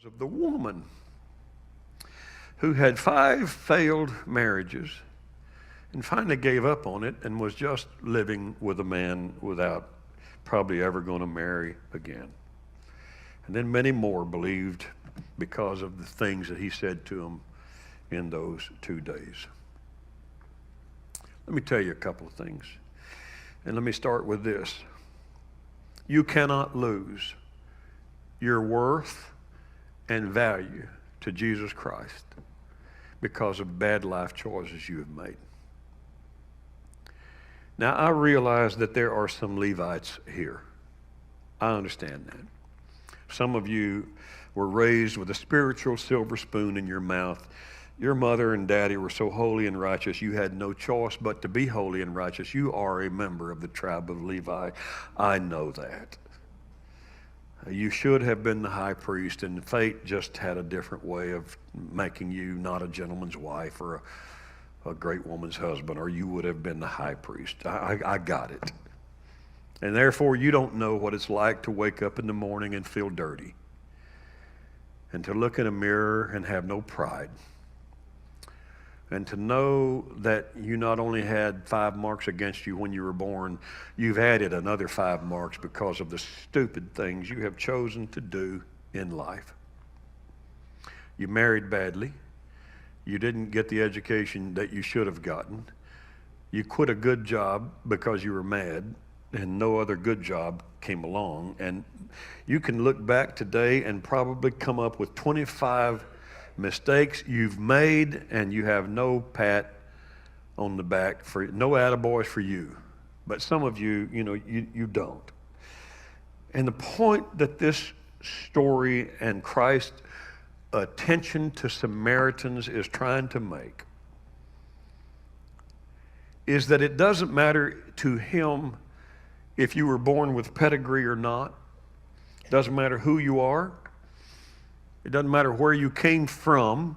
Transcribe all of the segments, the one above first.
of the woman who had 5 failed marriages and finally gave up on it and was just living with a man without probably ever going to marry again. And then many more believed because of the things that he said to them in those 2 days. Let me tell you a couple of things. And let me start with this. You cannot lose your worth and value to Jesus Christ because of bad life choices you have made. Now, I realize that there are some Levites here. I understand that. Some of you were raised with a spiritual silver spoon in your mouth. Your mother and daddy were so holy and righteous, you had no choice but to be holy and righteous. You are a member of the tribe of Levi. I know that. You should have been the high priest, and fate just had a different way of making you not a gentleman's wife or a great woman's husband, or you would have been the high priest. I got it. And therefore, you don't know what it's like to wake up in the morning and feel dirty, and to look in a mirror and have no pride, and to know that you not only had 5 marks against you when you were born, you've added another 5 marks because of the stupid things you have chosen to do in life. You married badly. You didn't get the education that you should have gotten. You quit a good job because you were mad, and no other good job came along. And you can look back today and probably come up with 25 mistakes you've made, and you have no pat on the back, for no attaboys for you. But some of you, you don't. And the point that this story and Christ's attention to Samaritans is trying to make is that it doesn't matter to him if you were born with pedigree or not. It doesn't matter who you are. It doesn't matter where you came from.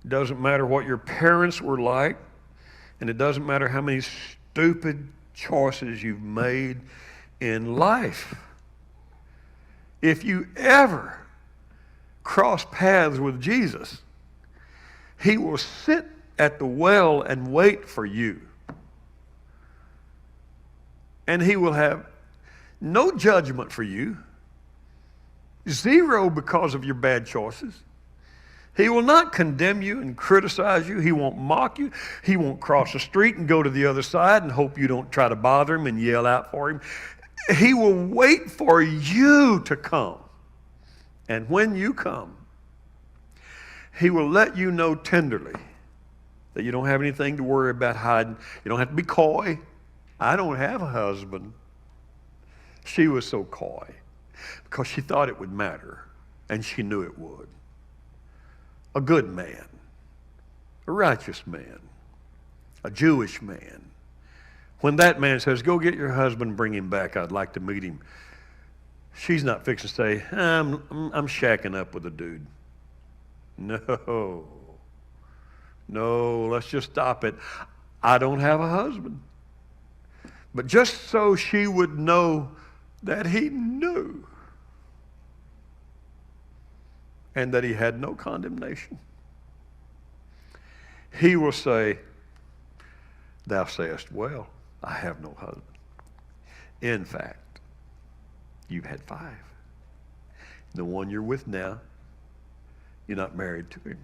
It doesn't matter what your parents were like. And it doesn't matter how many stupid choices you've made in life. If you ever cross paths with Jesus, he will sit at the well and wait for you. And he will have no judgment for you. 0 because of your bad choices. He will not condemn you and criticize you. He won't mock you. He won't cross the street and go to the other side and hope you don't try to bother him and yell out for him. He will wait for you to come. And when you come, he will let you know tenderly that you don't have anything to worry about hiding. You don't have to be coy. I don't have a husband. She was so coy because she thought it would matter, and she knew it would. A good man, a righteous man, a Jewish man. When that man says, go get your husband, bring him back, I'd like to meet him, she's not fixing to say, I'm shacking up with a dude. No, let's just stop it. I don't have a husband. But just so she would know that he knew, and that he had no condemnation, he will say, thou sayest well, I have no husband. In fact, you've had 5. The one you're with now, you're not married to him.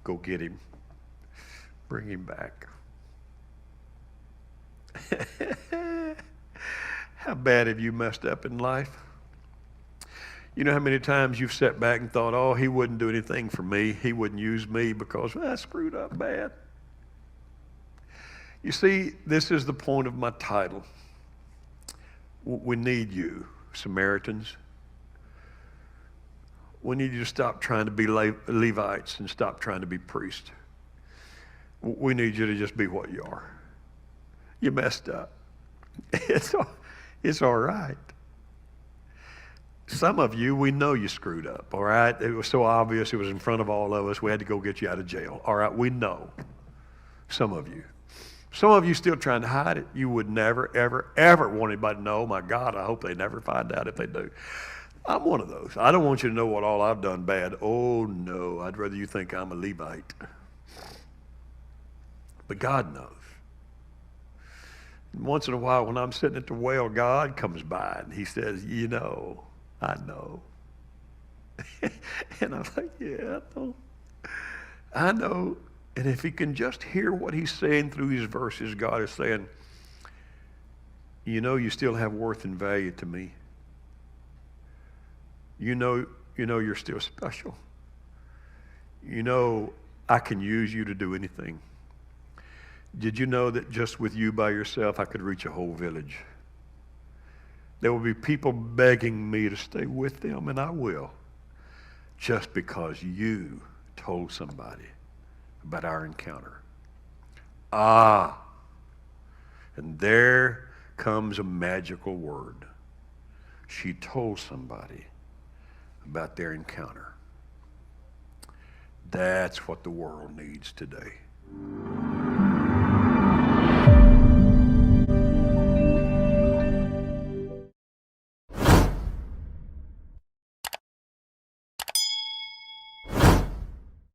Go get him. Bring him back. How bad have you messed up in life? You know how many times you've sat back and thought, oh, he wouldn't do anything for me. He wouldn't use me because I screwed up bad. You see, this is the point of my title. We need you, Samaritans. We need you to stop trying to be Levites and stop trying to be priests. We need you to just be what you are. You messed up. It's all right. Some of you, we know you screwed up, all right? It was so obvious. It was in front of all of us. We had to go get you out of jail. All right, we know. Some of you. Some of you still trying to hide it. You would never, ever, ever want anybody to know. Oh, my God, I hope they never find out if they do. I'm one of those. I don't want you to know what all I've done bad. Oh, no. I'd rather you think I'm a Levite. But God knows. And once in a while, when I'm sitting at the well, God comes by and he says, you know, I know. And I'm like, yeah, I know. I know. And if he can just hear what he's saying through these verses, God is saying, you know, you still have worth and value to me. You know you're still special. You know I can use you to do anything. Did you know that just with you by yourself, I could reach a whole village? There will be people begging me to stay with them, and I will, just because you told somebody about our encounter. Ah, and there comes a magical word. She told somebody about their encounter. That's what the world needs today.